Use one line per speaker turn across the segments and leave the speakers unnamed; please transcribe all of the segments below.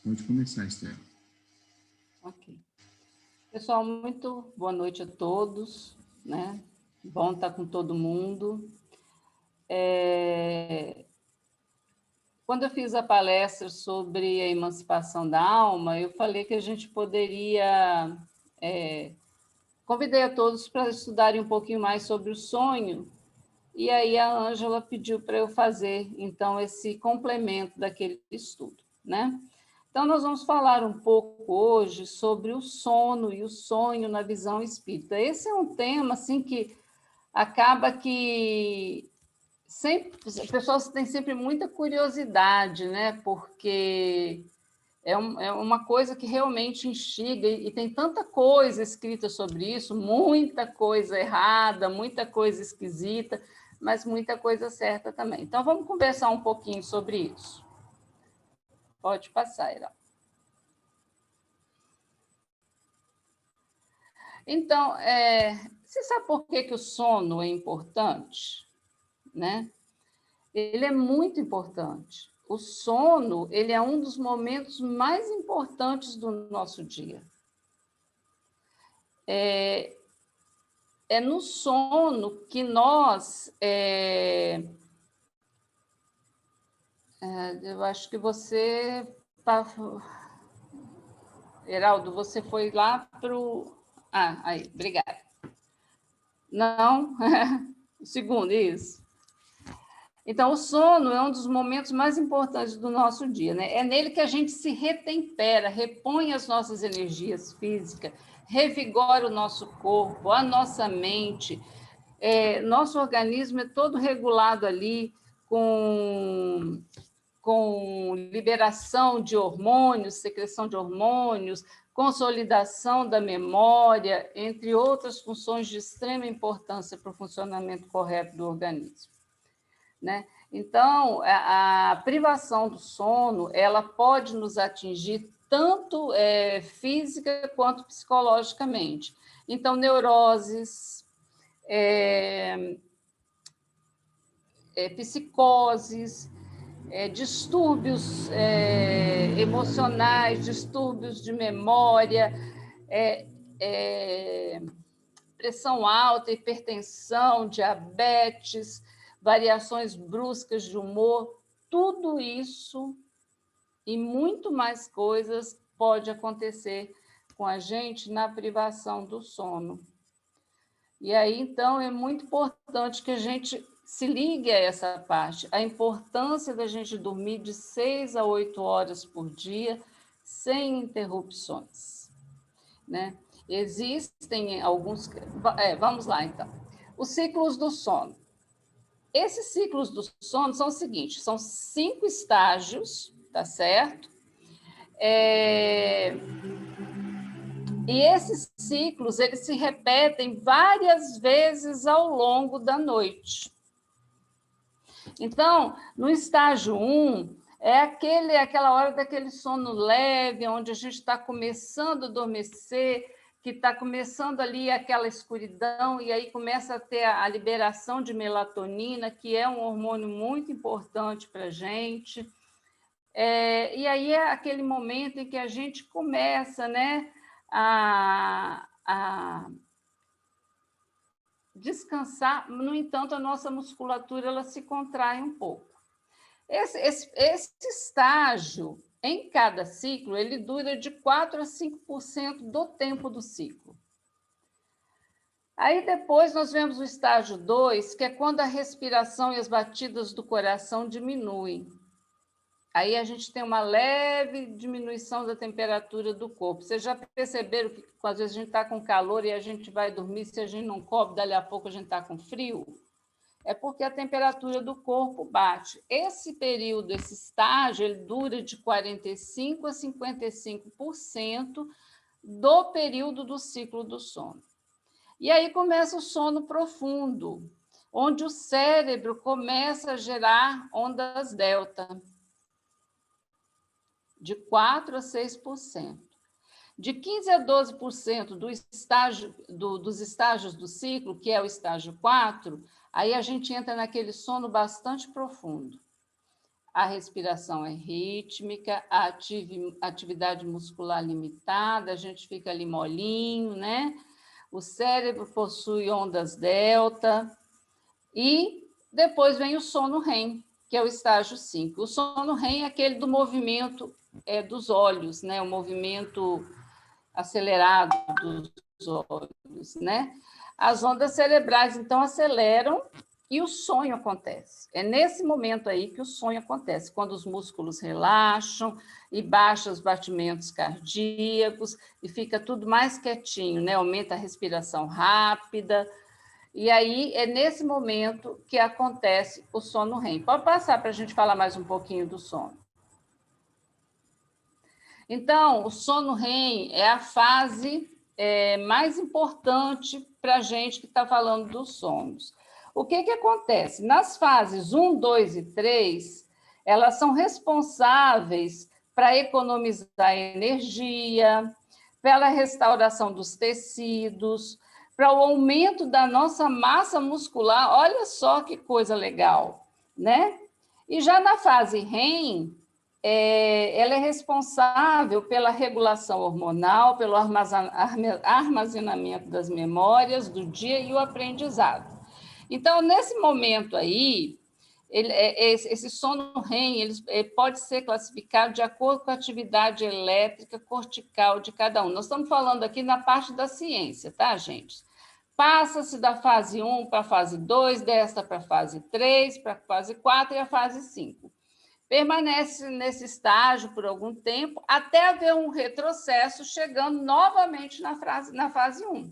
Pode começar, Esther.
Ok. Pessoal, muito boa noite a todos, né? Bom estar com todo mundo. Quando eu fiz a palestra sobre a emancipação da alma, eu falei que a gente poderia... Convidei a todos para estudarem um pouquinho mais sobre o sonho, e aí a Ângela pediu para eu fazer, então, esse complemento daquele estudo, né? Então, nós vamos falar um pouco hoje sobre o sono e o sonho na visão espírita. Esse é um tema, assim, que acaba que sempre, as pessoas têm sempre muita curiosidade, né? Porque é uma coisa que realmente instiga, e tem tanta coisa escrita sobre isso, muita coisa errada, muita coisa esquisita, mas muita coisa certa também. Então, vamos conversar um pouquinho sobre isso. Pode passar, Ira. Então, você sabe por que o sono é importante? Né? Ele é muito importante. O sono, ele é um dos momentos mais importantes do nosso dia. É no sono que nós... eu acho que você... Heraldo, você foi lá para o... Ah, aí, obrigada. Não? O segundo, isso. Então, o sono é um dos momentos mais importantes do nosso dia, né? É nele que a gente se retempera, repõe as nossas energias físicas, revigora o nosso corpo, a nossa mente. Nosso organismo é todo regulado ali com liberação de hormônios, secreção de hormônios, consolidação da memória, entre outras funções de extrema importância para o funcionamento correto do organismo. Né? Então, a privação do sono, ela pode nos atingir tanto física quanto psicologicamente. Então, neuroses, psicoses, distúrbios emocionais, distúrbios de memória, pressão alta, hipertensão, diabetes, variações bruscas de humor, tudo isso e muito mais coisas pode acontecer com a gente na privação do sono. E aí, então, é muito importante que a gente se ligue a essa parte, a importância da gente dormir de 6 a 8 horas por dia, sem interrupções, né? Existem alguns... vamos lá, então. Os ciclos do sono. Esses ciclos do sono são os seguintes, são 5 estágios, tá certo? E esses ciclos, eles se repetem várias vezes ao longo da noite. Então, no estágio 1, é aquela hora daquele sono leve, onde a gente está começando a adormecer, que está começando ali aquela escuridão, e aí começa a ter a liberação de melatonina, que é um hormônio muito importante para a gente. E aí é aquele momento em que a gente começa, né, a descansar, no entanto, a nossa musculatura ela se contrai um pouco. Esse estágio, em cada ciclo, ele dura de 4 a 5% do tempo do ciclo. Aí depois nós vemos o estágio 2, que é quando a respiração e as batidas do coração diminuem. Aí a gente tem uma leve diminuição da temperatura do corpo. Vocês já perceberam que às vezes a gente está com calor e a gente vai dormir, se a gente não cobre, dali a pouco a gente está com frio? É porque a temperatura do corpo bate. Esse período, esse estágio, ele dura de 45% a 55% do período do ciclo do sono. E aí começa o sono profundo, onde o cérebro começa a gerar ondas delta, de 4% a 6%. De 15% a 12% dos estágios do ciclo, que é o estágio 4, aí a gente entra naquele sono bastante profundo. a respiração é rítmica, a atividade muscular limitada, a gente fica ali molinho, né? O cérebro possui ondas delta e depois vem o sono REM, que é o estágio 5. O sono REM é aquele do movimento dos olhos, né? O movimento acelerado dos olhos, né? As ondas cerebrais, então, aceleram e o sonho acontece. É nesse momento aí que o sonho acontece, quando os músculos relaxam e baixam os batimentos cardíacos e fica tudo mais quietinho, né? Aumenta a respiração rápida. E aí é nesse momento que acontece o sono REM. Pode passar para a gente falar mais um pouquinho do sono. Então, o sono REM é a fase mais importante para a gente que está falando dos sonhos. O que acontece? Nas fases 1, 2 e 3, elas são responsáveis para economizar energia, pela restauração dos tecidos, para o aumento da nossa massa muscular. Olha só que coisa legal, né? E já na fase REM, ela é responsável pela regulação hormonal, pelo armazenamento das memórias do dia e o aprendizado. Então, nesse momento aí, esse sono REM ele pode ser classificado de acordo com a atividade elétrica cortical de cada um. Nós estamos falando aqui na parte da ciência, tá, gente? Passa-se da fase 1 para a fase 2, desta para a fase 3, para a fase 4 e a fase 5. Permanece nesse estágio por algum tempo, até haver um retrocesso, chegando novamente na fase 1.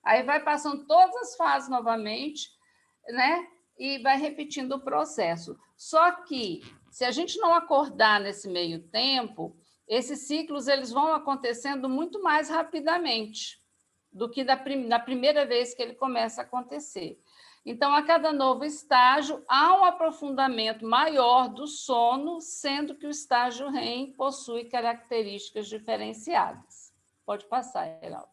Aí vai passando todas as fases novamente, né? E vai repetindo o processo. Só que, se a gente não acordar nesse meio tempo, esses ciclos eles vão acontecendo muito mais rapidamente do que na primeira vez que ele começa a acontecer. Então, a cada novo estágio, há um aprofundamento maior do sono, sendo que o estágio REM possui características diferenciadas. Pode passar, Heraldo.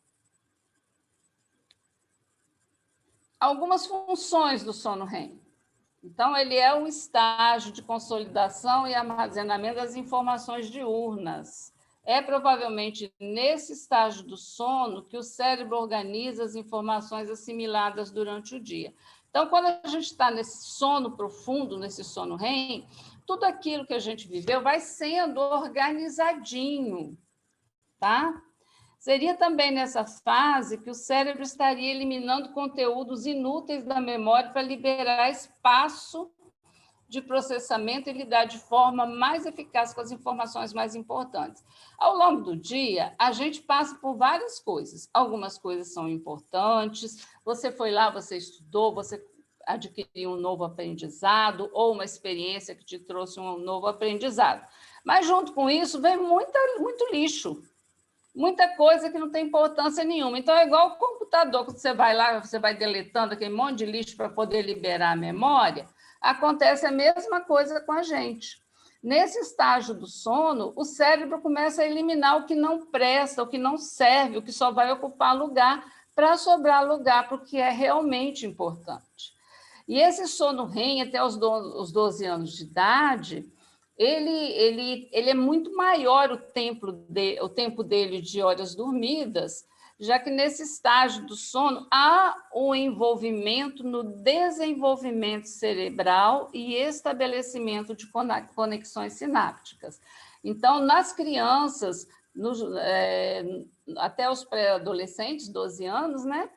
Algumas funções do sono REM. Então, ele é um estágio de consolidação e armazenamento das informações diurnas. É provavelmente nesse estágio do sono que o cérebro organiza as informações assimiladas durante o dia. Então, quando a gente está nesse sono profundo, nesse sono REM, tudo aquilo que a gente viveu vai sendo organizadinho, tá? Seria também nessa fase que o cérebro estaria eliminando conteúdos inúteis da memória para liberar espaço de processamento e lidar de forma mais eficaz com as informações mais importantes. Ao longo do dia, a gente passa por várias coisas. Algumas coisas são importantes, você foi lá, você estudou, você adquiriu um novo aprendizado ou uma experiência que te trouxe um novo aprendizado. Mas, junto com isso, vem muito lixo, muita coisa que não tem importância nenhuma. Então, é igual o computador, quando você vai lá, você vai deletando aquele monte de lixo para poder liberar a memória. Acontece a mesma coisa com a gente. Nesse estágio do sono, o cérebro começa a eliminar o que não presta, o que não serve, o que só vai ocupar lugar, para sobrar lugar para o que é realmente importante. E esse sono REM, até os 12 anos de idade, ele é muito maior o tempo dele de horas dormidas, já que nesse estágio do sono há o envolvimento no desenvolvimento cerebral e estabelecimento de conexões sinápticas. Então, nas crianças, até os pré-adolescentes, 12 anos, né?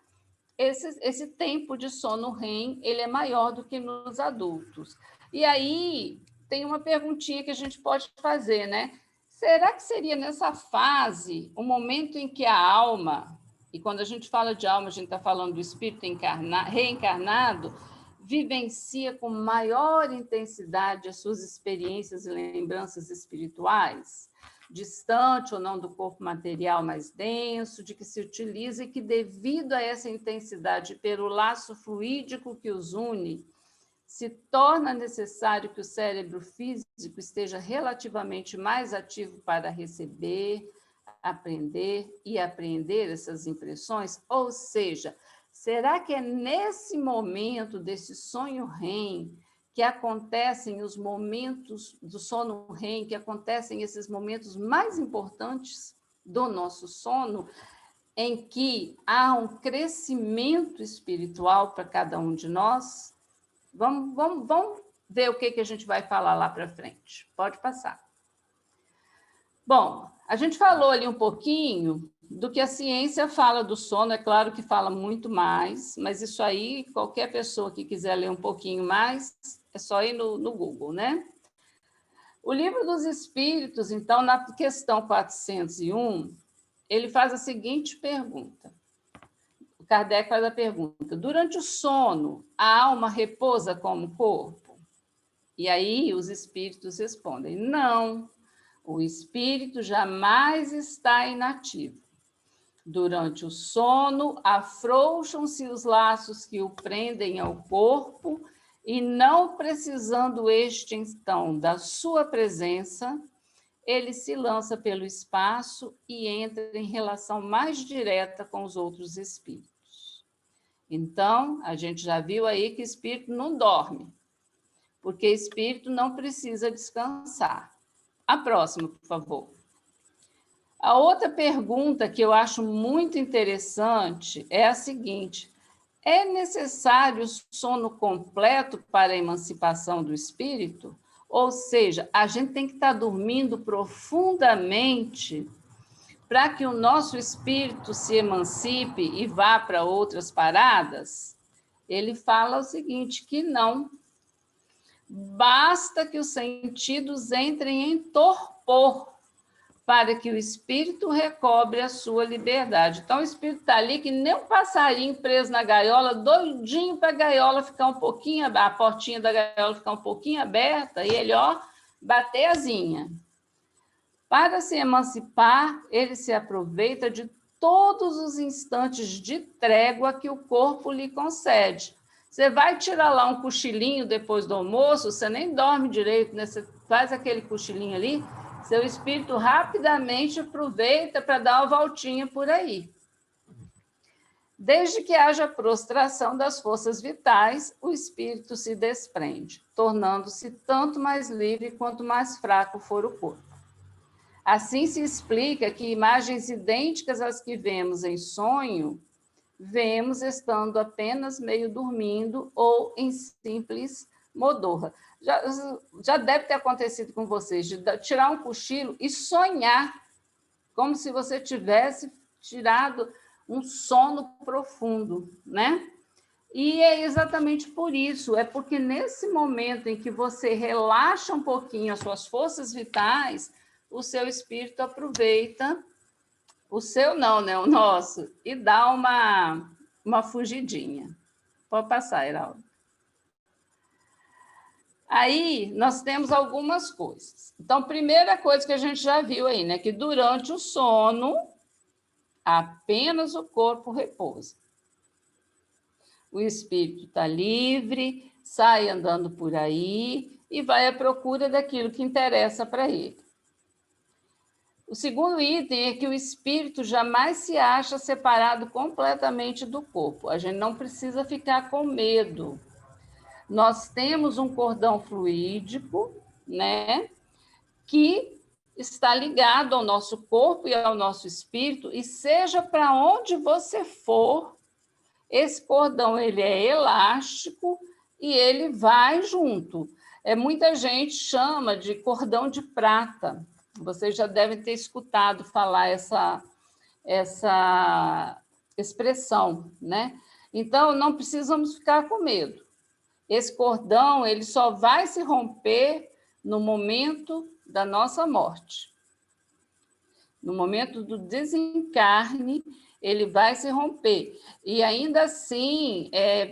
Esse tempo de sono REM ele é maior do que nos adultos. E aí tem uma perguntinha que a gente pode fazer, né? Será que seria nessa fase o momento em que a alma, e quando a gente fala de alma, a gente está falando do espírito reencarnado, vivencia com maior intensidade as suas experiências e lembranças espirituais? Distante ou não do corpo material mais denso, de que se utiliza e que, devido a essa intensidade, pelo laço fluídico que os une, se torna necessário que o cérebro físico esteja relativamente mais ativo para receber, aprender e apreender essas impressões? Ou seja, será que é nesse momento desse sonho REM que acontecem os momentos do sono REM, que acontecem esses momentos mais importantes do nosso sono, em que há um crescimento espiritual para cada um de nós? Vamos ver o que a gente vai falar lá para frente. Pode passar. Bom, a gente falou ali um pouquinho do que a ciência fala do sono, é claro que fala muito mais, mas isso aí, qualquer pessoa que quiser ler um pouquinho mais, é só ir no Google, né? O Livro dos Espíritos, então, na questão 401, ele faz a seguinte pergunta. O Kardec faz a pergunta: durante o sono, a alma repousa como o corpo? E aí os espíritos respondem: não. O espírito jamais está inativo. Durante o sono, afrouxam-se os laços que o prendem ao corpo e, não precisando este, então, da sua presença, ele se lança pelo espaço e entra em relação mais direta com os outros espíritos. Então, a gente já viu aí que espírito não dorme, porque espírito não precisa descansar. A próxima, por favor. A outra pergunta que eu acho muito interessante é a seguinte: é necessário sono completo para a emancipação do espírito? Ou seja, a gente tem que estar dormindo profundamente para que o nosso espírito se emancipe e vá para outras paradas? Ele fala o seguinte, que não. Basta que os sentidos entrem em torpor para que o espírito recobre a sua liberdade. Então, o espírito está ali que nem um passarinho preso na gaiola, doidinho para a gaiola ficar um pouquinho, a portinha da gaiola ficar um pouquinho aberta, e ele, bater asinha. Para se emancipar, ele se aproveita de todos os instantes de trégua que o corpo lhe concede. Você vai tirar lá um cochilinho depois do almoço, você nem dorme direito, né? Você faz aquele cochilinho ali, seu espírito rapidamente aproveita para dar uma voltinha por aí. Desde que haja prostração das forças vitais, o espírito se desprende, tornando-se tanto mais livre quanto mais fraco for o corpo. Assim se explica que imagens idênticas às que vemos em sonho, vemos estando apenas meio dormindo ou em simples modorra. Já deve ter acontecido com vocês, de tirar um cochilo e sonhar, como se você tivesse tirado um sono profundo, né? E é exatamente por isso, é porque nesse momento em que você relaxa um pouquinho as suas forças vitais, o seu espírito aproveita, o seu não, né? O nosso, e dá uma fugidinha. Pode passar, Heraldo. Aí, nós temos algumas coisas. Então, primeira coisa que a gente já viu aí, né? Que durante o sono, apenas o corpo repousa. O espírito está livre, sai andando por aí e vai à procura daquilo que interessa para ele. O segundo item é que o espírito jamais se acha separado completamente do corpo. A gente não precisa ficar com medo. Nós temos um cordão fluídico, né, que está ligado ao nosso corpo e ao nosso espírito, e seja para onde você for, esse cordão ele é elástico e ele vai junto. Muita gente chama de cordão de prata. Vocês já devem ter escutado falar essa expressão, né? Então, não precisamos ficar com medo. Esse cordão ele só vai se romper no momento da nossa morte. No momento do desencarne, ele vai se romper. E ainda assim,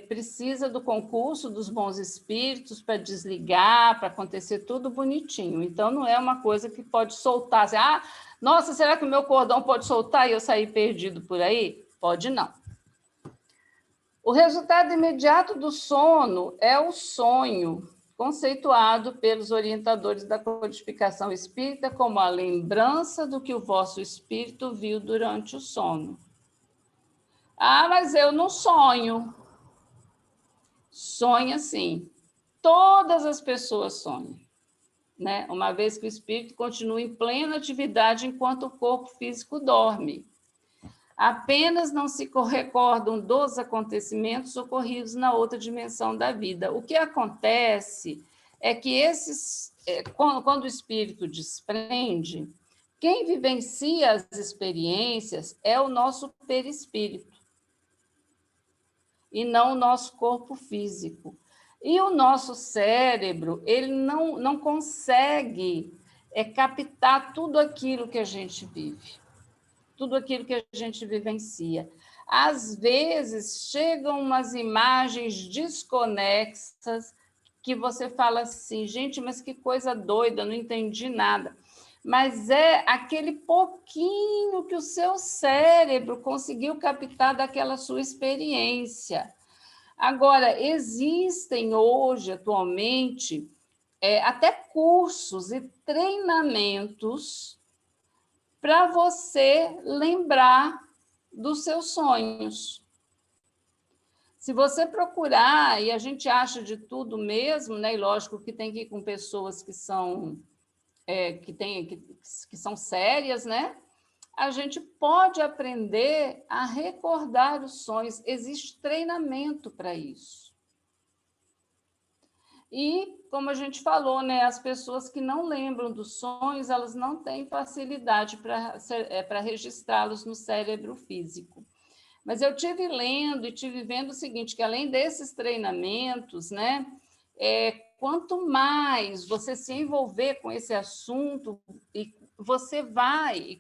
precisa do concurso dos bons espíritos para desligar, para acontecer tudo bonitinho. Então, não é uma coisa que pode soltar. Assim, nossa, será que o meu cordão pode soltar e eu sair perdido por aí? Pode não. O resultado imediato do sono é o sonho, conceituado pelos orientadores da codificação espírita como a lembrança do que o vosso espírito viu durante o sono. Mas eu não sonho. Sonha sim. todas as pessoas sonham, né? Uma vez que o espírito continua em plena atividade enquanto o corpo físico dorme. Apenas não se recordam dos acontecimentos ocorridos na outra dimensão da vida. O que acontece é que quando o espírito desprende, quem vivencia as experiências é o nosso perispírito, e não o nosso corpo físico. E o nosso cérebro, ele não consegue captar tudo aquilo que a gente vive, tudo aquilo que a gente vivencia. Às vezes, chegam umas imagens desconexas que você fala assim, gente, mas que coisa doida, não entendi nada. Mas é aquele pouquinho que o seu cérebro conseguiu captar daquela sua experiência. Agora, existem hoje, atualmente, até cursos e treinamentos para você lembrar dos seus sonhos. Se você procurar, e a gente acha de tudo mesmo, né? E lógico que tem que ir com pessoas que são que são sérias, né? A gente pode aprender a recordar os sonhos. Existe treinamento para isso. E, como a gente falou, né, as pessoas que não lembram dos sonhos, elas não têm facilidade para registrá-los no cérebro físico. Mas eu tive lendo e tive vendo o seguinte, que além desses treinamentos, né, quanto mais você se envolver com esse assunto, e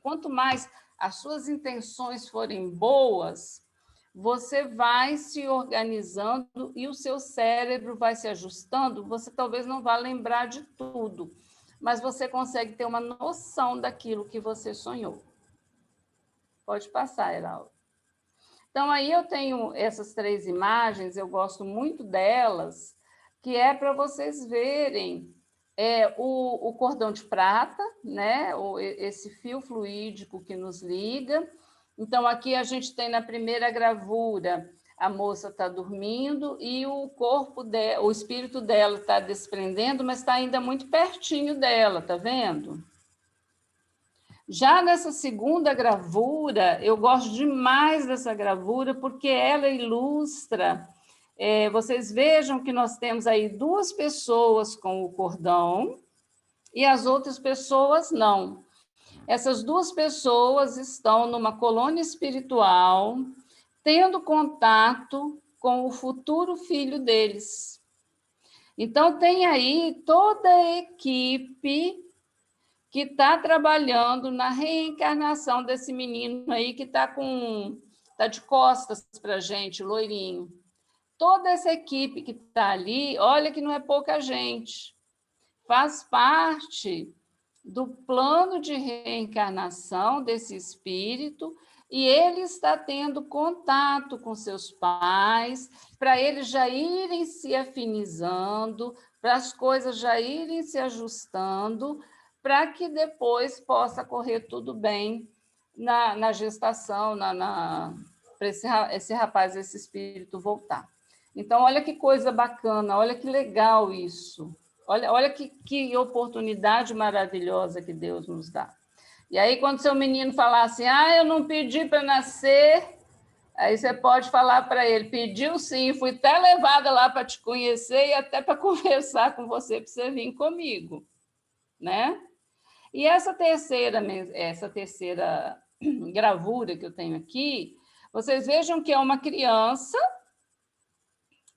quanto mais as suas intenções forem boas, você vai se organizando e o seu cérebro vai se ajustando. Você talvez não vá lembrar de tudo, mas você consegue ter uma noção daquilo que você sonhou. Pode passar, Heraldo. Então, aí eu tenho essas 3 imagens, eu gosto muito delas, que é para vocês verem o cordão de prata, né? Esse fio fluídico que nos liga. Então, aqui a gente tem na primeira gravura, a moça está dormindo e o corpo dela, o espírito dela está desprendendo, mas está ainda muito pertinho dela, tá vendo? Já nessa segunda gravura, eu gosto demais dessa gravura, porque ela ilustra. Vocês vejam que nós temos aí 2 pessoas com o cordão e as outras pessoas não. Essas 2 pessoas estão numa colônia espiritual, tendo contato com o futuro filho deles. Então, tem aí toda a equipe que está trabalhando na reencarnação desse menino aí que está de costas para a gente, loirinho. Toda essa equipe que está ali, olha que não é pouca gente, faz parte do plano de reencarnação desse espírito e ele está tendo contato com seus pais, para eles já irem se afinizando, para as coisas já irem se ajustando, para que depois possa correr tudo bem na gestação, para esse rapaz, esse espírito voltar. Então, olha que coisa bacana, olha que legal isso. Olha que oportunidade maravilhosa que Deus nos dá. E aí, quando seu menino falar assim, eu não pedi para nascer, aí você pode falar para ele, pediu sim, fui até levada lá para te conhecer e até para conversar com você, para você vir comigo, né? E essa terceira gravura que eu tenho aqui, vocês vejam que é uma criança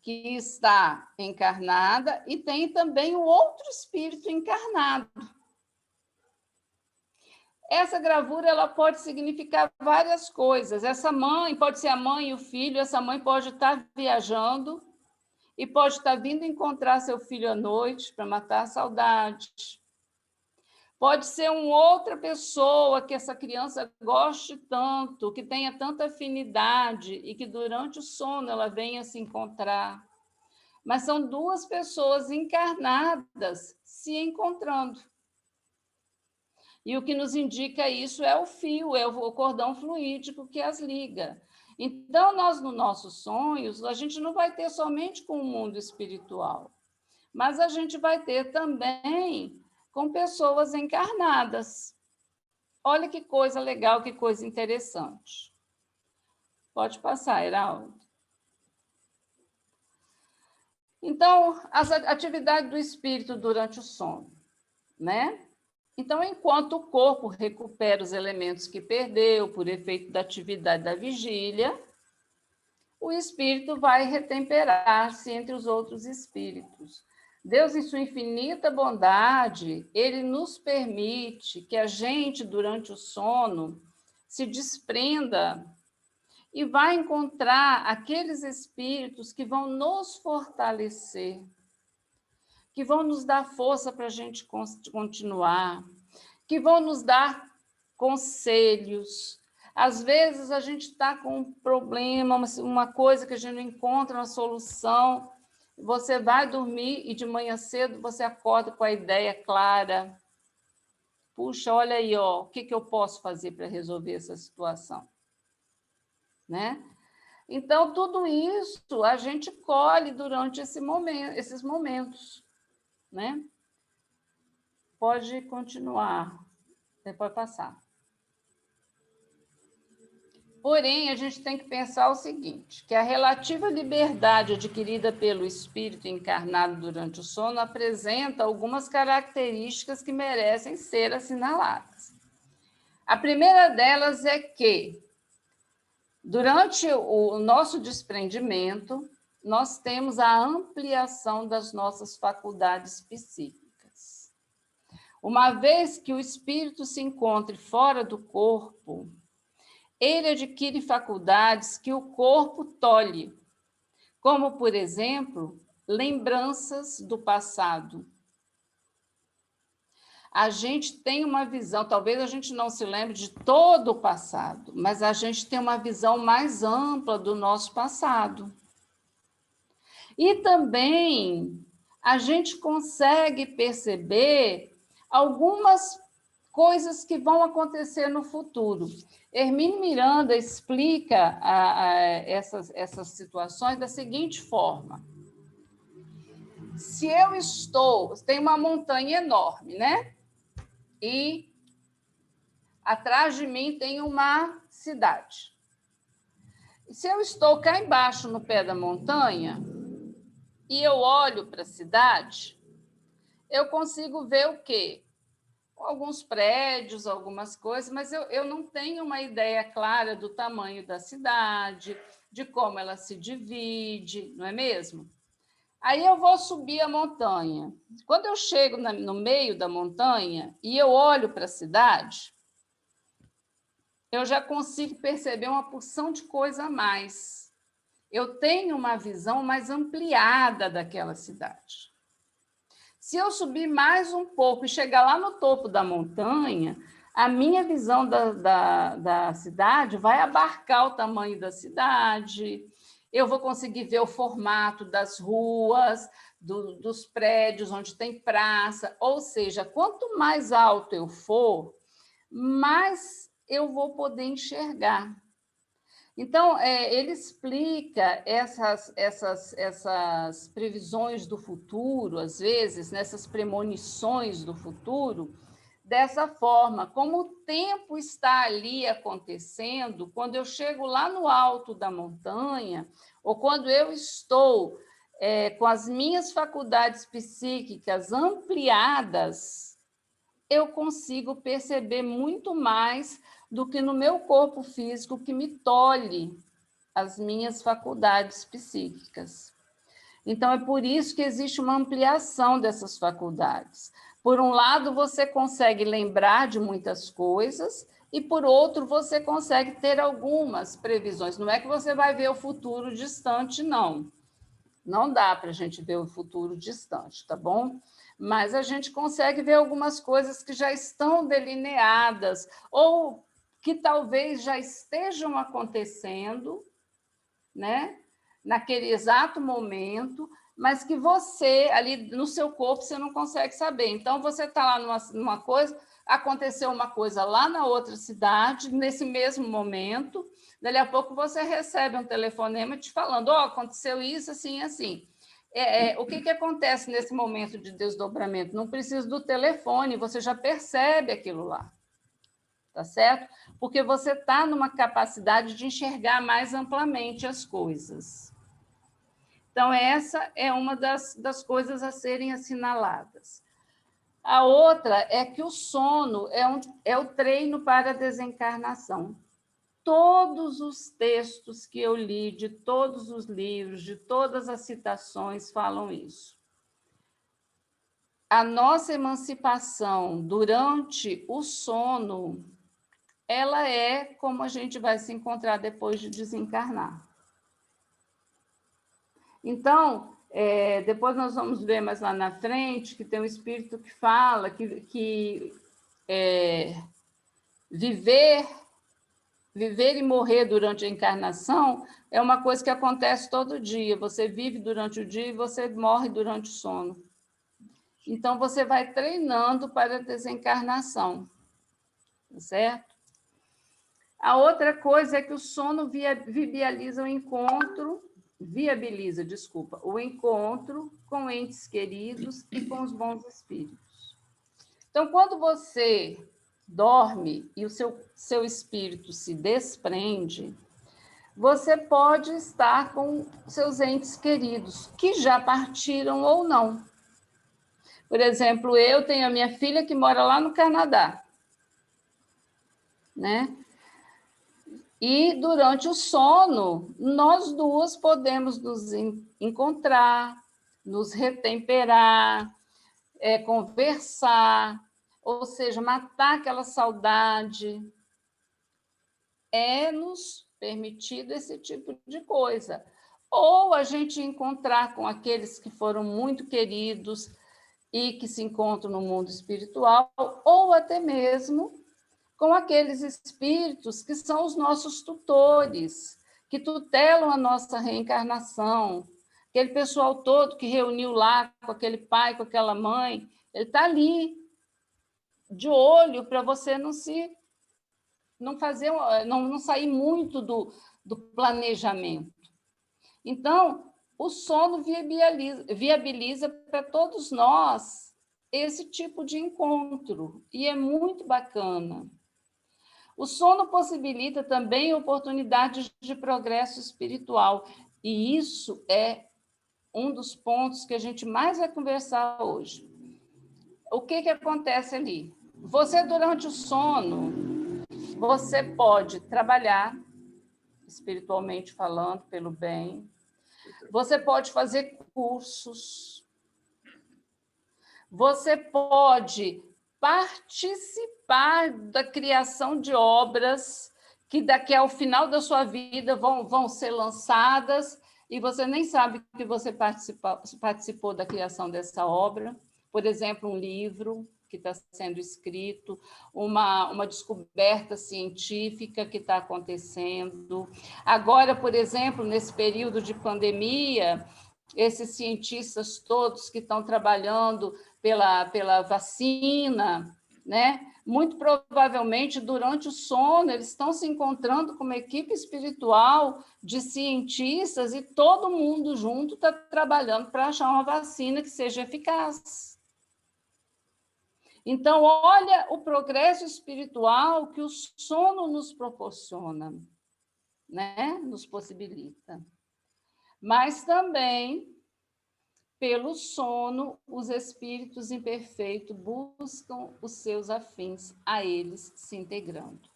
que está encarnada e tem também o outro espírito encarnado. Essa gravura ela pode significar várias coisas. Essa mãe pode ser a mãe e o filho, essa mãe pode estar viajando e pode estar vindo encontrar seu filho à noite para matar a saudade. Pode ser uma outra pessoa que essa criança goste tanto, que tenha tanta afinidade e que durante o sono ela venha se encontrar. Mas são 2 pessoas encarnadas se encontrando. E o que nos indica isso é o fio, é o cordão fluídico que as liga. Então, nós, nos nossos sonhos, a gente não vai ter somente com o mundo espiritual. mas a gente vai ter também com pessoas encarnadas. Olha que coisa legal, que coisa interessante. Pode passar, Heraldo. Então, as atividades do espírito durante o sono, né? Então, enquanto o corpo recupera os elementos que perdeu por efeito da atividade da vigília, o espírito vai retemperar-se entre os outros espíritos. Deus, em sua infinita bondade, ele nos permite que a gente, durante o sono, se desprenda e vai encontrar aqueles espíritos que vão nos fortalecer, que vão nos dar força para a gente continuar, que vão nos dar conselhos. Às vezes a gente está com um problema, uma coisa que a gente não encontra uma solução, você vai dormir e de manhã cedo você acorda com a ideia clara. Puxa, olha aí, ó, o que eu posso fazer para resolver essa situação? Né? Então, tudo isso a gente colhe durante esses momentos. Né? Pode continuar, pode passar. Porém, a gente tem que pensar o seguinte, que a relativa liberdade adquirida pelo espírito encarnado durante o sono apresenta algumas características que merecem ser assinaladas. A primeira delas é que, durante o nosso desprendimento, nós temos a ampliação das nossas faculdades psíquicas. Uma vez que o espírito se encontre fora do corpo, ele adquire faculdades que o corpo tolhe, como, por exemplo, lembranças do passado. A gente tem uma visão, talvez a gente não se lembre de todo o passado, mas a gente tem uma visão mais ampla do nosso passado. E também a gente consegue perceber algumas coisas que vão acontecer no futuro. Hermínio Miranda explica essas situações da seguinte forma. Se eu tem uma montanha enorme, né? E atrás de mim tem uma cidade. Se eu estou cá embaixo no pé da montanha e eu olho para a cidade, eu consigo ver o quê? Alguns prédios, algumas coisas, mas eu não tenho uma ideia clara do tamanho da cidade, de como ela se divide, não é mesmo? Aí eu vou subir a montanha. Quando eu chego no meio da montanha e eu olho para a cidade, eu já consigo perceber uma porção de coisa a mais. Eu tenho uma visão mais ampliada daquela cidade. Se eu subir mais um pouco e chegar lá no topo da montanha, a minha visão da cidade vai abarcar o tamanho da cidade, eu vou conseguir ver o formato das ruas, dos prédios onde tem praça, ou seja, quanto mais alto eu for, mais eu vou poder enxergar. Então, ele explica essas previsões do futuro, às vezes, nessas premonições do futuro, dessa forma, como o tempo está ali acontecendo, quando eu chego lá no alto da montanha, ou quando eu estou com as minhas faculdades psíquicas ampliadas, eu consigo perceber muito mais do que no meu corpo físico, que me tolhe as minhas faculdades psíquicas. Então, é por isso que existe uma ampliação dessas faculdades. Por um lado, você consegue lembrar de muitas coisas, e, por outro, você consegue ter algumas previsões. Não é que você vai ver o futuro distante, não. Não dá para a gente ver o futuro distante, tá bom? Mas a gente consegue ver algumas coisas que já estão delineadas, ou que talvez já estejam acontecendo, né? Naquele exato momento, mas que você, ali no seu corpo, você não consegue saber. Então, você está lá numa coisa, aconteceu uma coisa lá na outra cidade, nesse mesmo momento, dali a pouco você recebe um telefonema te falando, aconteceu isso, assim, assim. O que acontece nesse momento de desdobramento? Não precisa do telefone, você já percebe aquilo lá, tá certo? Porque você está numa capacidade de enxergar mais amplamente as coisas. Então, essa é uma das coisas a serem assinaladas. A outra é que o sono é o treino para a desencarnação. Todos os textos que eu li, de todos os livros, de todas as citações, falam isso. A nossa emancipação durante o sono, ela é como a gente vai se encontrar depois de desencarnar. Então, depois nós vamos ver mais lá na frente que tem um espírito que fala que viver e morrer durante a encarnação é uma coisa que acontece todo dia. Você vive durante o dia e você morre durante o sono. Então, você vai treinando para a desencarnação, certo? A outra coisa é que o sono viabiliza o encontro com entes queridos e com os bons espíritos. Então, quando você dorme e o seu espírito se desprende, você pode estar com seus entes queridos, que já partiram ou não. Por exemplo, eu tenho a minha filha que mora lá no Canadá, né? E durante o sono, nós duas podemos nos encontrar, nos retemperar, conversar, ou seja, matar aquela saudade. É-nos permitido esse tipo de coisa. Ou a gente encontrar com aqueles que foram muito queridos e que se encontram no mundo espiritual, ou até mesmo com aqueles espíritos que são os nossos tutores, que tutelam a nossa reencarnação. Aquele pessoal todo que reuniu lá com aquele pai, com aquela mãe, ele está ali, de olho, para você não sair muito do planejamento. Então, o sono viabiliza para todos nós esse tipo de encontro, e é muito bacana. O sono possibilita também oportunidades de progresso espiritual, e isso é um dos pontos que a gente mais vai conversar hoje. O que acontece ali? Você, durante o sono, você pode trabalhar, espiritualmente falando, pelo bem. Você pode fazer cursos. Você pode participar da criação de obras que daqui ao final da sua vida vão ser lançadas e você nem sabe que você participou da criação dessa obra. Por exemplo, um livro que está sendo escrito, uma descoberta científica que está acontecendo. Agora, por exemplo, nesse período de pandemia, esses cientistas todos que estão trabalhando pela vacina, né? Muito provavelmente, durante o sono, eles estão se encontrando com uma equipe espiritual de cientistas e todo mundo junto está trabalhando para achar uma vacina que seja eficaz. Então, olha o progresso espiritual que o sono nos proporciona, né? Nos possibilita. Mas também, pelo sono, os espíritos imperfeitos buscam os seus afins, a eles se integrando.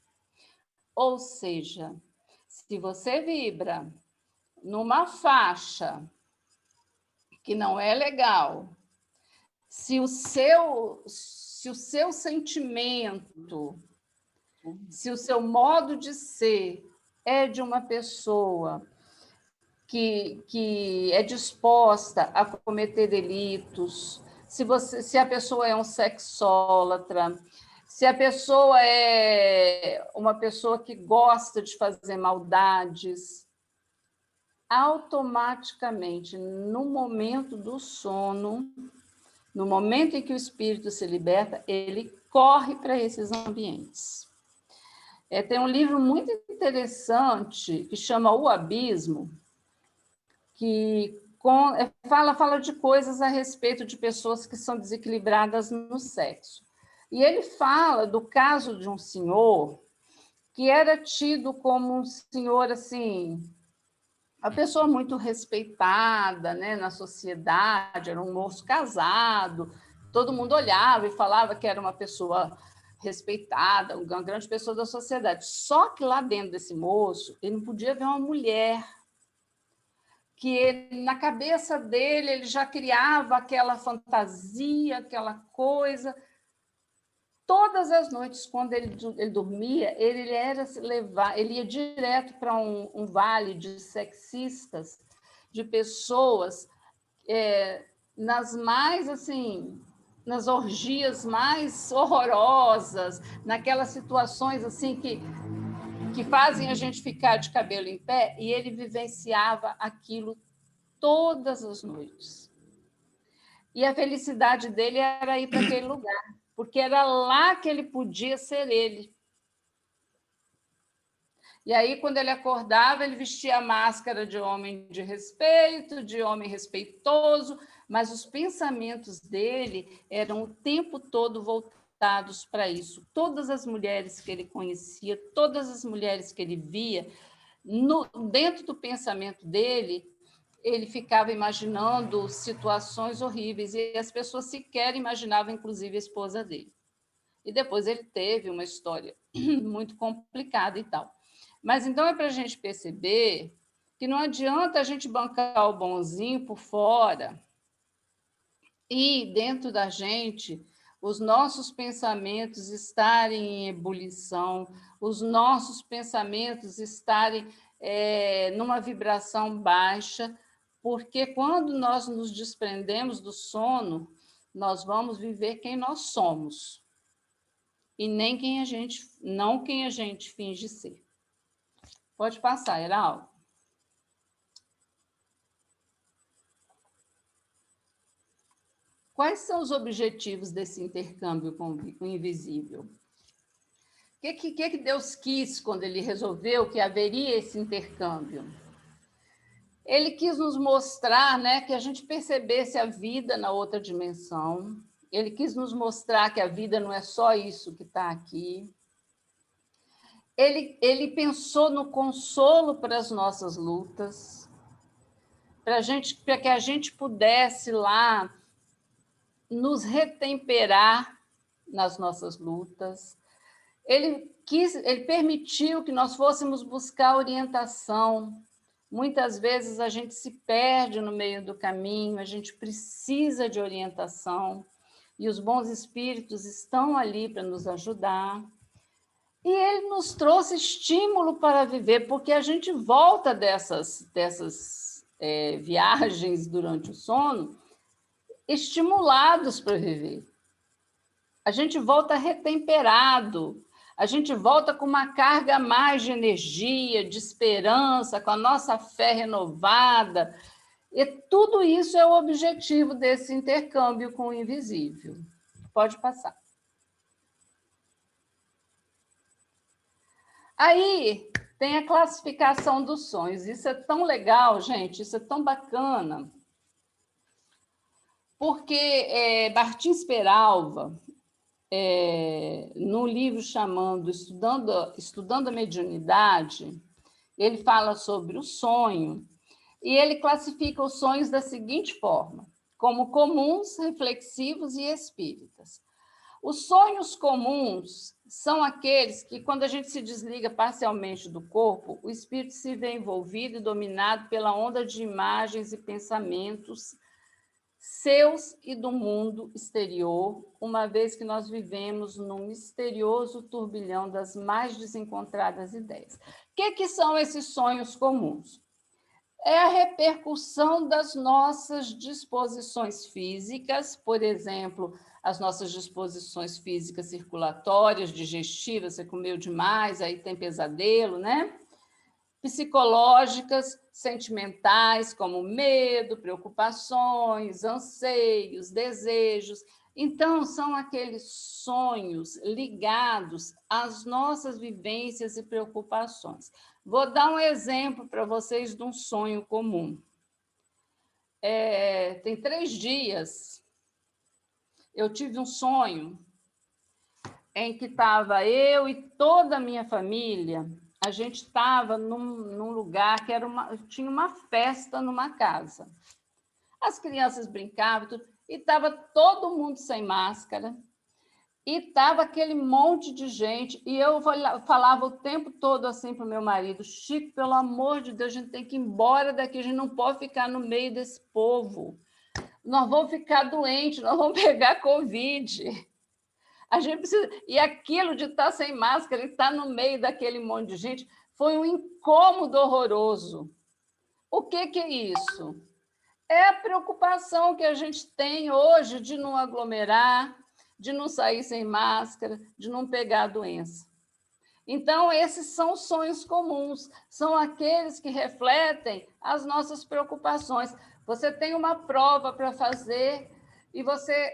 Ou seja, se você vibra numa faixa que não é legal, se o seu sentimento, se o seu modo de ser é de uma pessoa que é disposta a cometer delitos, se a pessoa é um sexólatra, se a pessoa é uma pessoa que gosta de fazer maldades, automaticamente, no momento do sono, no momento em que o espírito se liberta, ele corre para esses ambientes. Tem um livro muito interessante que chama O Abismo, que fala de coisas a respeito de pessoas que são desequilibradas no sexo. E ele fala do caso de um senhor que era tido como um senhor, assim, uma pessoa muito respeitada, né, na sociedade, era um moço casado, todo mundo olhava e falava que era uma pessoa respeitada, uma grande pessoa da sociedade. Só que lá dentro desse moço, ele não podia ver uma mulher, que ele, na cabeça dele ele já criava aquela fantasia, aquela coisa. Todas as noites, quando ele dormia, ele ia direto para um vale de sexistas, de pessoas nas mais assim, nas orgias mais horrorosas, naquelas situações assim que fazem a gente ficar de cabelo em pé, e ele vivenciava aquilo todas as noites. E a felicidade dele era ir para aquele lugar, porque era lá que ele podia ser ele. E aí, quando ele acordava, ele vestia a máscara de homem de respeito, de homem respeitoso, mas os pensamentos dele eram o tempo todo voltados para isso. Todas as mulheres que ele conhecia, todas as mulheres que ele via, dentro do pensamento dele, ele ficava imaginando situações horríveis, e as pessoas sequer imaginavam, inclusive, a esposa dele. E depois ele teve uma história muito complicada e tal. Mas então é para a gente perceber que não adianta a gente bancar o bonzinho por fora e dentro da gente os nossos pensamentos estarem em ebulição, os nossos pensamentos estarem numa vibração baixa, porque quando nós nos desprendemos do sono, nós vamos viver quem nós somos e nem não quem a gente finge ser. Pode passar, Heraldo. Quais são os objetivos desse intercâmbio com o invisível? O que Deus quis quando ele resolveu que haveria esse intercâmbio? Ele quis nos mostrar, né, que a gente percebesse a vida na outra dimensão. Ele quis nos mostrar que a vida não é só isso que está aqui. Ele pensou no consolo para as nossas lutas, para que a gente pudesse lá nos retemperar nas nossas lutas. Ele permitiu que nós fôssemos buscar orientação. Muitas vezes a gente se perde no meio do caminho, a gente precisa de orientação, e os bons espíritos estão ali para nos ajudar. E ele nos trouxe estímulo para viver, porque a gente volta dessas viagens durante o sono estimulados para viver. A gente volta retemperado, a gente volta com uma carga mais de energia, de esperança, com a nossa fé renovada. E tudo isso é o objetivo desse intercâmbio com o invisível. Pode passar. Aí tem a classificação dos sonhos. Isso é tão legal, gente, isso é tão bacana. Porque Martins Peralva, no livro chamando Estudando a Mediunidade, ele fala sobre o sonho, e ele classifica os sonhos da seguinte forma: como comuns, reflexivos e espíritas. Os sonhos comuns são aqueles que, quando a gente se desliga parcialmente do corpo, o espírito se vê envolvido e dominado pela onda de imagens e pensamentos seus e do mundo exterior, uma vez que nós vivemos num misterioso turbilhão das mais desencontradas ideias. O que são esses sonhos comuns? É a repercussão das nossas disposições físicas, por exemplo, as nossas disposições físicas circulatórias, digestivas, você comeu demais, aí tem pesadelo, né? Psicológicas, sentimentais, como medo, preocupações, anseios, desejos. Então, são aqueles sonhos ligados às nossas vivências e preocupações. Vou dar um exemplo para vocês de um sonho comum. tem 3 dias, eu tive um sonho em que estava eu e toda a minha família. A gente estava num lugar que tinha uma festa numa casa. As crianças brincavam, tudo, e estava todo mundo sem máscara, e estava aquele monte de gente, e eu falava o tempo todo assim para o meu marido: Chico, pelo amor de Deus, a gente tem que ir embora daqui, a gente não pode ficar no meio desse povo. Nós vamos ficar doentes, nós vamos pegar Covid. A gente precisa... E aquilo de estar sem máscara e estar no meio daquele monte de gente foi um incômodo horroroso. O que é isso? É a preocupação que a gente tem hoje de não aglomerar, de não sair sem máscara, de não pegar a doença. Então, esses são os sonhos comuns, são aqueles que refletem as nossas preocupações. Você tem uma prova para fazer e você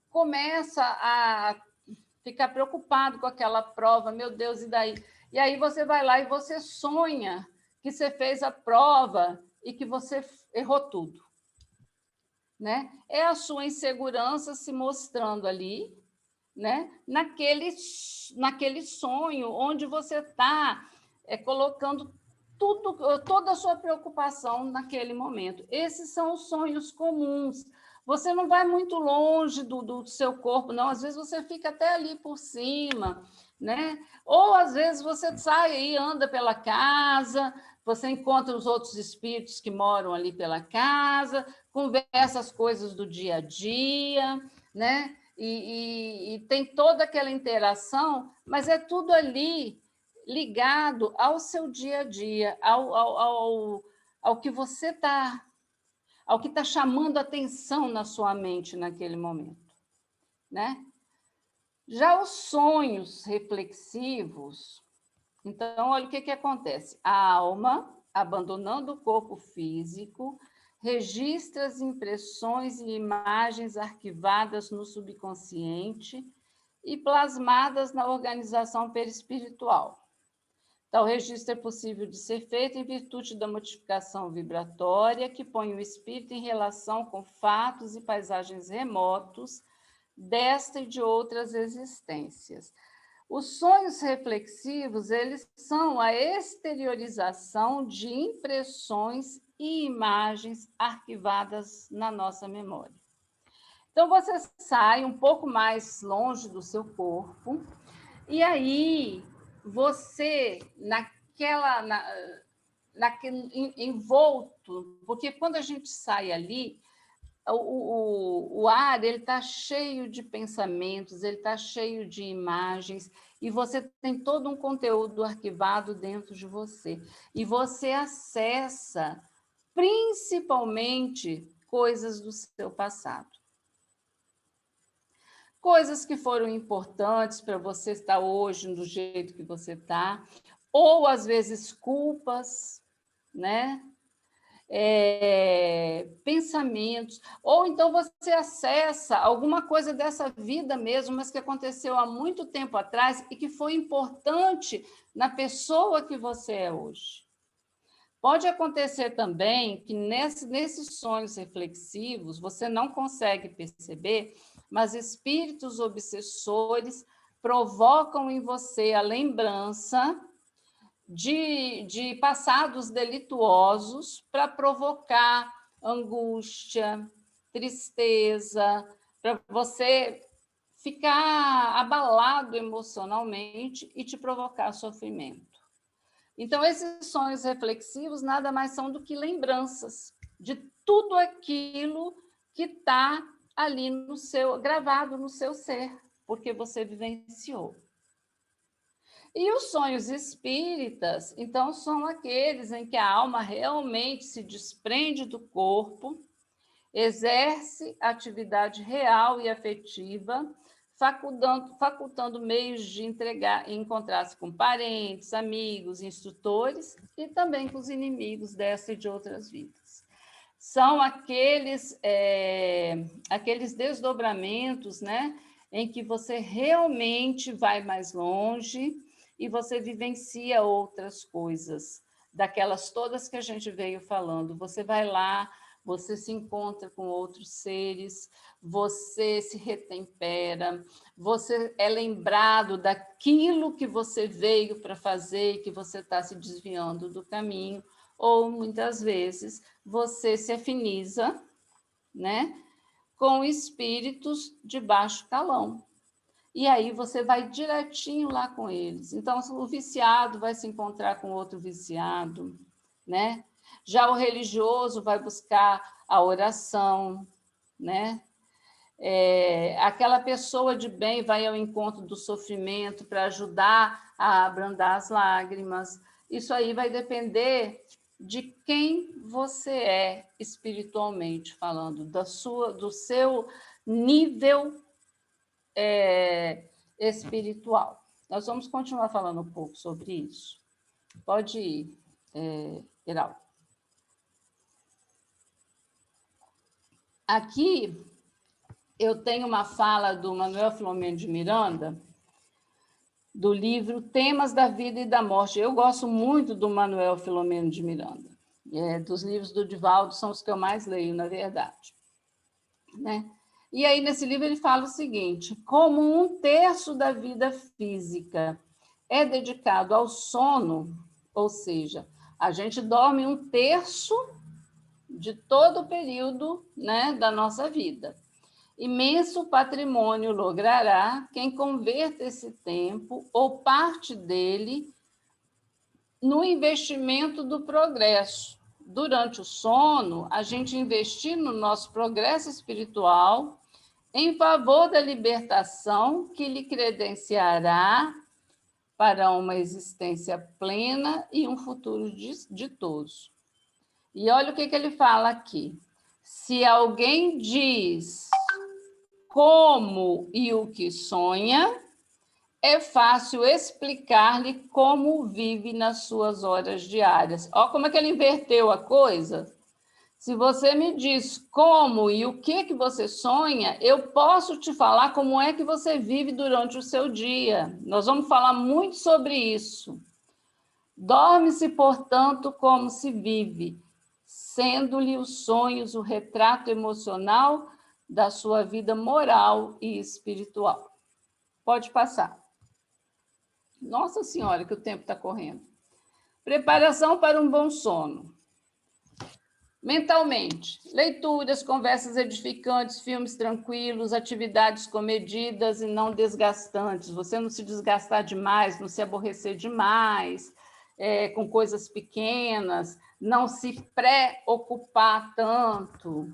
começa a ficar preocupado com aquela prova, meu Deus, e daí? E aí você vai lá e você sonha que você fez a prova e que você errou tudo. Né? É a sua insegurança se mostrando ali, né? naquele sonho onde você está colocando toda a sua preocupação naquele momento. Esses são os sonhos comuns. Você não vai muito longe do seu corpo, não. Às vezes você fica até ali por cima, né? Ou às vezes você sai e anda pela casa, você encontra os outros espíritos que moram ali pela casa, conversa as coisas do dia a dia, né? E tem toda aquela interação, mas é tudo ali ligado ao seu dia a dia, ao que você está, ao que está chamando atenção na sua mente naquele momento, né? Já os sonhos reflexivos, então, olha o que acontece. A alma, abandonando o corpo físico, registra as impressões e imagens arquivadas no subconsciente e plasmadas na organização perispiritual. Tal registro é possível de ser feito em virtude da modificação vibratória que põe o espírito em relação com fatos e paisagens remotos desta e de outras existências. Os sonhos reflexivos, eles são a exteriorização de impressões e imagens arquivadas na nossa memória. Então, você sai um pouco mais longe do seu corpo, e aí você, envolto, porque quando a gente sai ali, o ar ele está cheio de pensamentos, ele está cheio de imagens, e você tem todo um conteúdo arquivado dentro de você. E você acessa, principalmente, coisas do seu passado. Coisas que foram importantes para você estar hoje do jeito que você está, ou, às vezes, culpas, né? Pensamentos, ou então você acessa alguma coisa dessa vida mesmo, mas que aconteceu há muito tempo atrás e que foi importante na pessoa que você é hoje. Pode acontecer também que nesses sonhos reflexivos você não consegue perceber, mas espíritos obsessores provocam em você a lembrança de passados delituosos para provocar angústia, tristeza, para você ficar abalado emocionalmente e te provocar sofrimento. Então, esses sonhos reflexivos nada mais são do que lembranças de tudo aquilo que está ali gravado no seu ser, porque você vivenciou. E os sonhos espíritas, então, são aqueles em que a alma realmente se desprende do corpo, exerce atividade real e afetiva, facultando meios de encontrar-se com parentes, amigos, instrutores e também com os inimigos dessa e de outras vidas. São aqueles desdobramentos, né, em que você realmente vai mais longe e você vivencia outras coisas, daquelas todas que a gente veio falando. Você vai lá você se encontra com outros seres, você se retempera, você é lembrado daquilo que você veio para fazer e que você está se desviando do caminho, ou muitas vezes você se afiniza, né, com espíritos de baixo calão. E aí você vai direitinho lá com eles. Então, o viciado vai se encontrar com outro viciado, né? Já o religioso vai buscar a oração, né? Aquela pessoa de bem vai ao encontro do sofrimento para ajudar a abrandar as lágrimas. Isso aí vai depender de quem você é espiritualmente falando, do seu nível espiritual. Nós vamos continuar falando um pouco sobre isso. Pode ir, Heraldo. Aqui eu tenho uma fala do Manuel Filomeno de Miranda, do livro Temas da Vida e da Morte. Eu gosto muito do Manuel Filomeno de Miranda. Dos livros do Divaldo são os que eu mais leio, na verdade. Né? E aí, nesse livro, ele fala o seguinte: como 1/3 da vida física é dedicado ao sono, ou seja, a gente dorme 1/3 de todo o período, né, da nossa vida. Imenso patrimônio logrará quem converta esse tempo ou parte dele no investimento do progresso. Durante o sono, a gente investir no nosso progresso espiritual em favor da libertação que lhe credenciará para uma existência plena e um futuro ditoso. E olha o que ele fala aqui. Se alguém diz como e o que sonha, é fácil explicar-lhe como vive nas suas horas diárias. Olha como é que ele inverteu a coisa. Se você me diz como e o que você sonha, eu posso te falar como é que você vive durante o seu dia. Nós vamos falar muito sobre isso. Dorme-se, portanto, como se vive, sendo-lhe os sonhos o retrato emocional da sua vida moral e espiritual. Pode passar. Nossa Senhora, que o tempo está correndo. Preparação para um bom sono. Mentalmente, leituras, conversas edificantes, filmes tranquilos, atividades comedidas e não desgastantes. Você não se desgastar demais, não se aborrecer demais, com coisas pequenas, não se preocupar tanto.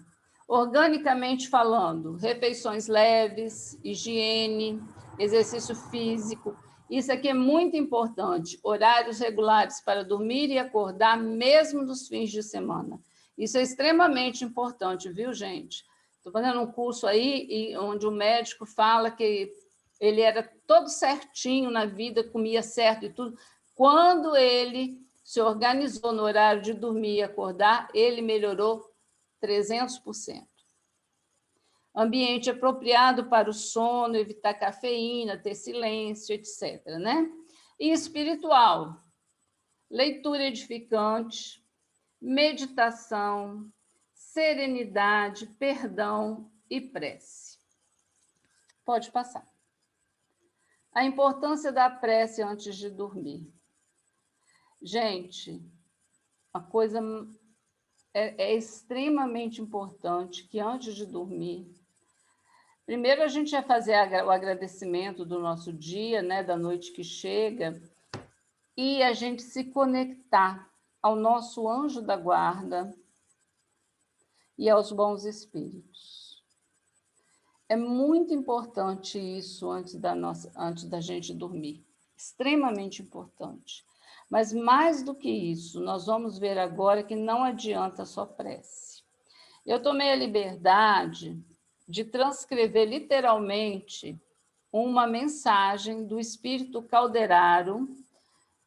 Organicamente falando, refeições leves, higiene, exercício físico. Isso aqui é muito importante. Horários regulares para dormir e acordar, mesmo nos fins de semana. Isso é extremamente importante, viu, gente? Estou fazendo um curso aí onde o médico fala que ele era todo certinho na vida, comia certo e tudo. Quando ele se organizou no horário de dormir e acordar, ele melhorou 300%. Ambiente apropriado para o sono, evitar cafeína, ter silêncio, etc. Né? E espiritual, leitura edificante, meditação, serenidade, perdão e prece. Pode passar. A importância da prece antes de dormir. Gente, a coisa é extremamente importante que antes de dormir, primeiro a gente vai fazer o agradecimento do nosso dia, né, da noite que chega, e a gente se conectar ao nosso anjo da guarda e aos bons espíritos. É muito importante isso antes da gente dormir, extremamente importante. Mas mais do que isso, nós vamos ver agora que não adianta só prece. Eu tomei a liberdade de transcrever literalmente uma mensagem do Espírito Calderaro,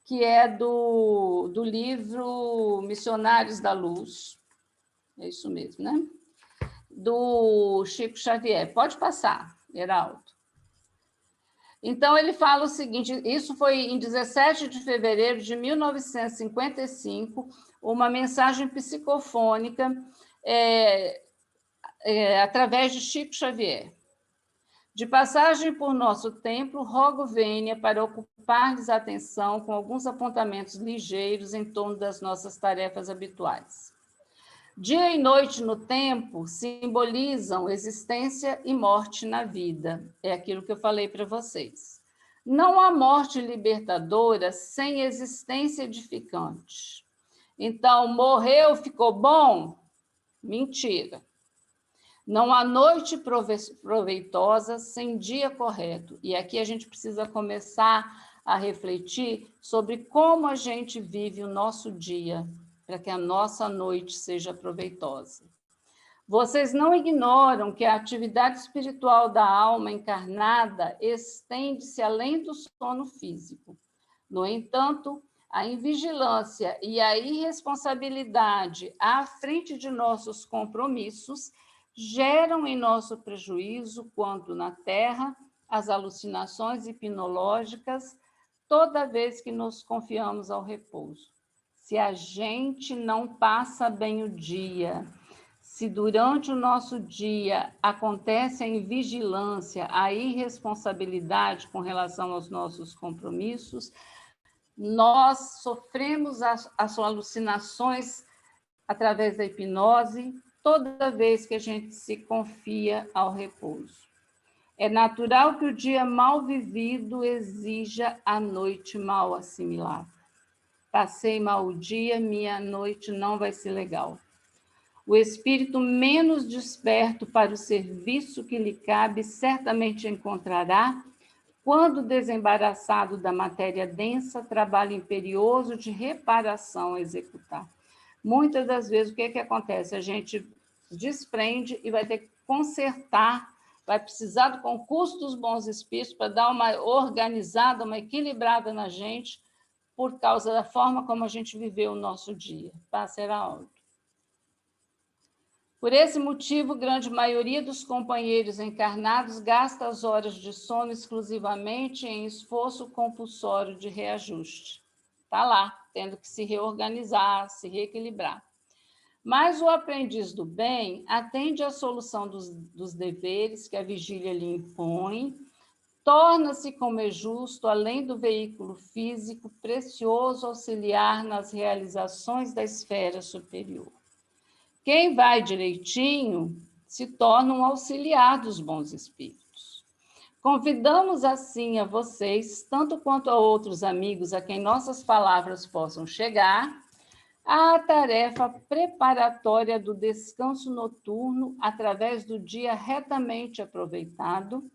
que é do livro Missionários da Luz, é isso mesmo, né? Do Chico Xavier. Pode passar, Heraldo. Então, ele fala o seguinte, isso foi em 17 de fevereiro de 1955, uma mensagem psicofônica através de Chico Xavier. De passagem por nosso templo, rogo vênia para ocupar-lhes a atenção com alguns apontamentos ligeiros em torno das nossas tarefas habituais. Dia e noite no tempo simbolizam existência e morte na vida. É aquilo que eu falei para vocês. Não há morte libertadora sem existência edificante. Então, morreu, ficou bom? Mentira. Não há noite proveitosa sem dia correto. E aqui a gente precisa começar a refletir sobre como a gente vive o nosso dia, para que a nossa noite seja proveitosa. Vocês não ignoram que a atividade espiritual da alma encarnada estende-se além do sono físico. No entanto, a invigilância e a irresponsabilidade à frente de nossos compromissos geram em nosso prejuízo, quando na Terra, as alucinações hipnológicas, toda vez que nos confiamos ao repouso. Se a gente não passa bem o dia, se durante o nosso dia acontece a invigilância, a irresponsabilidade com relação aos nossos compromissos, nós sofremos as alucinações através da hipnose, toda vez que a gente se confia ao repouso. É natural que o dia mal vivido exija a noite mal assimilada. Passei mal o dia, minha noite não vai ser legal. O espírito menos desperto para o serviço que lhe cabe certamente encontrará, quando desembaraçado da matéria densa, trabalho imperioso de reparação a executar. Muitas das vezes, o que acontece? A gente desprende e vai ter que consertar, vai precisar do concurso dos bons espíritos para dar uma organizada, uma equilibrada na gente, por causa da forma como a gente viveu o nosso dia. Passa, Heraldo. Por esse motivo, grande maioria dos companheiros encarnados gasta as horas de sono exclusivamente em esforço compulsório de reajuste. Está lá, tendo que se reorganizar, se reequilibrar. Mas o aprendiz do bem atende à solução dos deveres que a vigília lhe impõe, torna-se, como é justo, além do veículo físico, precioso auxiliar nas realizações da esfera superior. Quem vai direitinho se torna um auxiliar dos bons espíritos. Convidamos assim a vocês, tanto quanto a outros amigos a quem nossas palavras possam chegar, à tarefa preparatória do descanso noturno através do dia retamente aproveitado,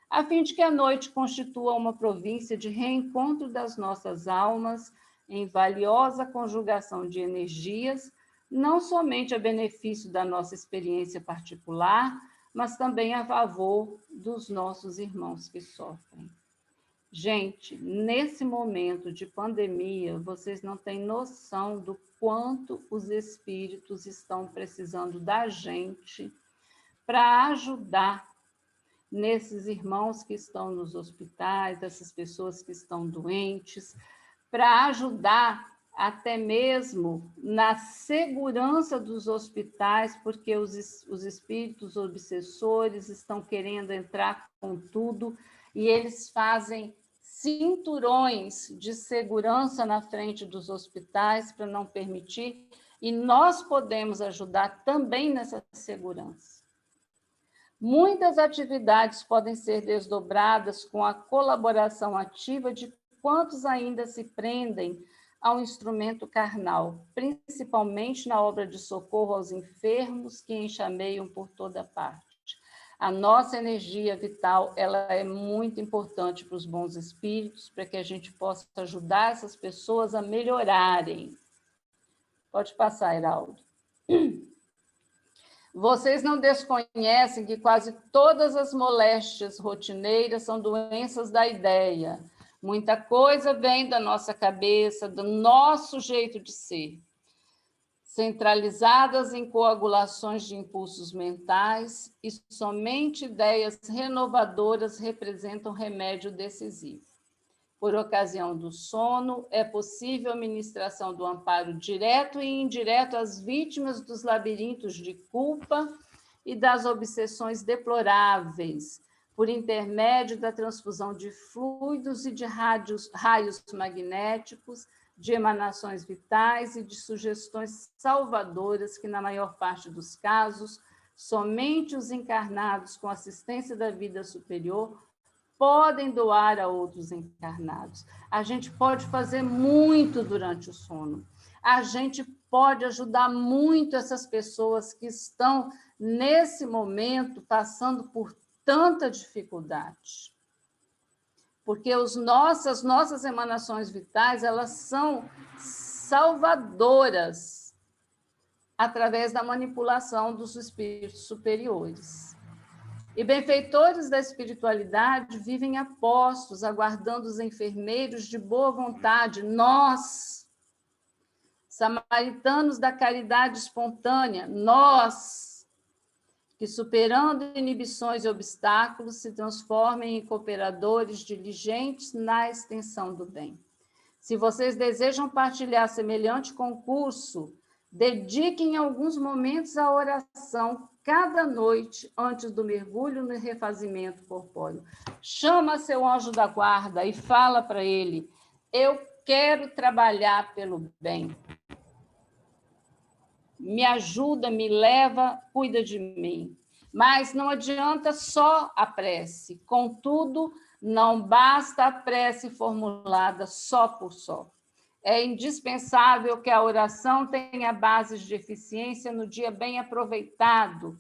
a fim de que a noite constitua uma província de reencontro das nossas almas em valiosa conjugação de energias, não somente a benefício da nossa experiência particular, mas também a favor dos nossos irmãos que sofrem. Gente, nesse momento de pandemia, vocês não têm noção do quanto os espíritos estão precisando da gente para ajudar nesses irmãos que estão nos hospitais, essas pessoas que estão doentes, para ajudar até mesmo na segurança dos hospitais, porque os espíritos obsessores estão querendo entrar com tudo e eles fazem cinturões de segurança na frente dos hospitais para não permitir, e nós podemos ajudar também nessa segurança. Muitas atividades podem ser desdobradas com a colaboração ativa de quantos ainda se prendem ao instrumento carnal, principalmente na obra de socorro aos enfermos que enxameiam por toda parte. A nossa energia vital, ela é muito importante para os bons espíritos, para que a gente possa ajudar essas pessoas a melhorarem. Pode passar, Heraldo. Vocês não desconhecem que quase todas as moléstias rotineiras são doenças da ideia. Muita coisa vem da nossa cabeça, do nosso jeito de ser, centralizadas em coagulações de impulsos mentais, e somente ideias renovadoras representam remédio decisivo. Por ocasião do sono, é possível a ministração do amparo direto e indireto às vítimas dos labirintos de culpa e das obsessões deploráveis, por intermédio da transfusão de fluidos e de raios magnéticos, de emanações vitais e de sugestões salvadoras que, na maior parte dos casos, somente os encarnados com assistência da vida superior podem doar a outros encarnados. A gente pode fazer muito durante o sono. A gente pode ajudar muito essas pessoas que estão, nesse momento, passando por tanta dificuldade. Porque as nossas emanações vitais, elas são salvadoras através da manipulação dos espíritos superiores. E benfeitores da espiritualidade vivem a postos, aguardando os enfermeiros de boa vontade, nós, samaritanos da caridade espontânea, nós, que superando inibições e obstáculos se transformem em cooperadores diligentes na extensão do bem. Se vocês desejam partilhar semelhante concurso, dediquem alguns momentos à oração cada noite antes do mergulho no refazimento corpóreo. Chama seu anjo da guarda e fala para ele: eu quero trabalhar pelo bem. Me ajuda, me leva, cuida de mim. Mas não adianta só a prece. Contudo, não basta a prece formulada só por só. É indispensável que a oração tenha bases de eficiência no dia bem aproveitado,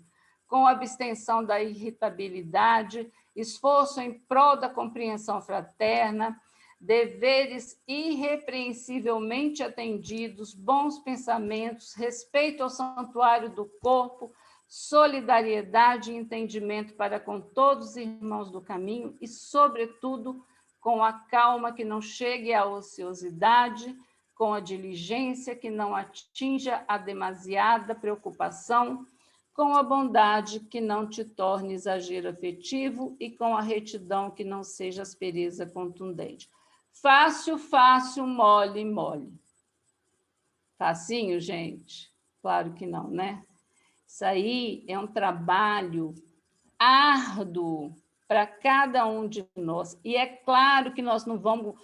com abstenção da irritabilidade, esforço em prol da compreensão fraterna, deveres irrepreensivelmente atendidos, bons pensamentos, respeito ao santuário do corpo, solidariedade e entendimento para com todos os irmãos do caminho e, sobretudo, com a calma que não chegue à ociosidade, com a diligência que não atinja a demasiada preocupação, com a bondade que não te torne exagero afetivo e com a retidão que não seja aspereza contundente. Fácil, fácil, mole, mole. Facinho, gente? Claro que não, né? Isso aí é um trabalho árduo para cada um de nós. E é claro que nós não vamos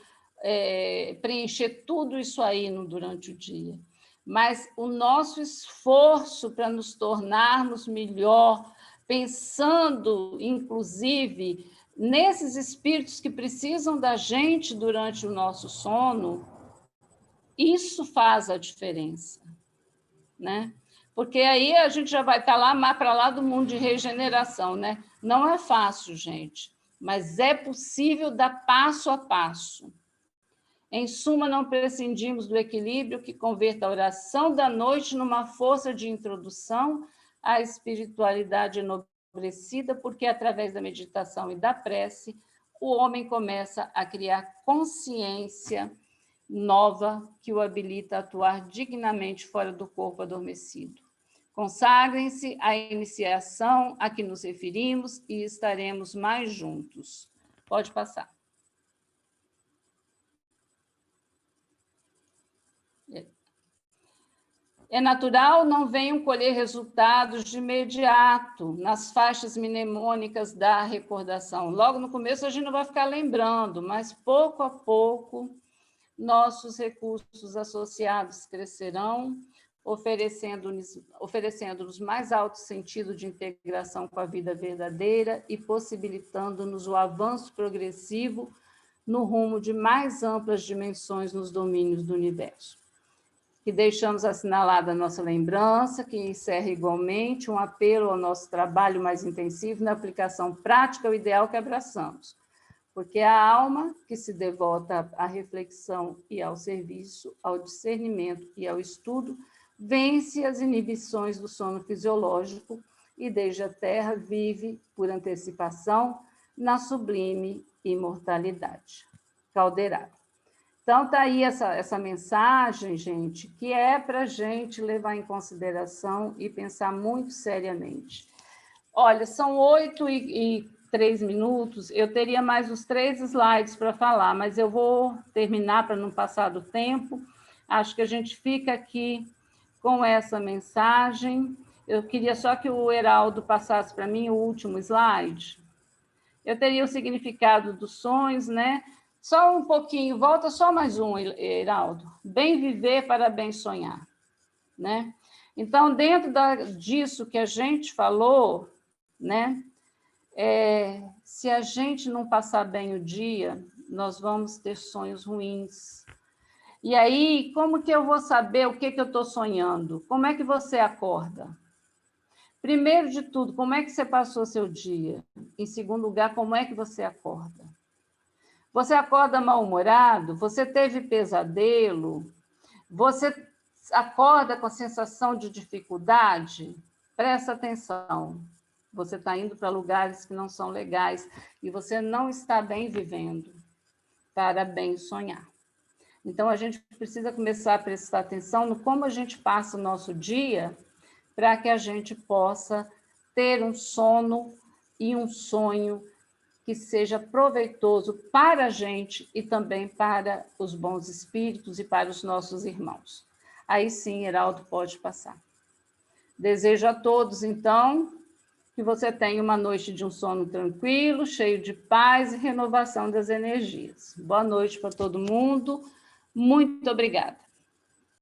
preencher tudo isso aí durante o dia, mas o nosso esforço para nos tornarmos melhor, pensando, inclusive, nesses espíritos que precisam da gente durante o nosso sono, isso faz a diferença, né? Porque aí a gente já vai estar lá para lá do mundo de regeneração, né? Não é fácil, gente, mas é possível dar passo a passo. Em suma, não prescindimos do equilíbrio que converta a oração da noite numa força de introdução à espiritualidade enobrecida, porque através da meditação e da prece, o homem começa a criar consciência nova que o habilita a atuar dignamente fora do corpo adormecido. Consagrem-se à iniciação a que nos referimos e estaremos mais juntos. Pode passar. É natural não venham colher resultados de imediato nas faixas mnemônicas da recordação. Logo no começo a gente não vai ficar lembrando, mas pouco a pouco nossos recursos associados crescerão, oferecendo-nos mais alto sentido de integração com a vida verdadeira e possibilitando-nos o avanço progressivo no rumo de mais amplas dimensões nos domínios do universo. Que deixamos assinalada a nossa lembrança, que encerra igualmente um apelo ao nosso trabalho mais intensivo na aplicação prática ao ideal que abraçamos, porque a alma que se devota à reflexão e ao serviço, ao discernimento e ao estudo, vence as inibições do sono fisiológico e desde a Terra vive, por antecipação, na sublime imortalidade. Calderaro. Então, está aí essa mensagem, gente, que é para a gente levar em consideração e pensar muito seriamente. Olha, são 8h 3 minutos, eu teria mais uns 3 slides para falar, mas eu vou terminar para não passar do tempo. Acho que a gente fica aqui com essa mensagem. Eu queria só que o Heraldo passasse para mim o último slide. Eu teria o significado dos sonhos, né? Só um pouquinho, volta só mais um, Heraldo. Bem viver para bem sonhar, né? Então, dentro disso que a gente falou, né? Se a gente não passar bem o dia, nós vamos ter sonhos ruins. E aí, como que eu vou saber o que eu estou sonhando? Como é que você acorda? Primeiro de tudo, como é que você passou seu dia? Em segundo lugar, como é que você acorda? Você acorda mal-humorado? Você teve pesadelo? Você acorda com a sensação de dificuldade? Presta atenção. Você está indo para lugares que não são legais e você não está bem vivendo para bem sonhar. Então, a gente precisa começar a prestar atenção no como a gente passa o nosso dia para que a gente possa ter um sono e um sonho que seja proveitoso para a gente e também para os bons espíritos e para os nossos irmãos. Aí sim, Heraldo, pode passar. Desejo a todos, então, que você tenha uma noite de um sono tranquilo, cheio de paz e renovação das energias. Boa noite para todo mundo. Muito obrigada.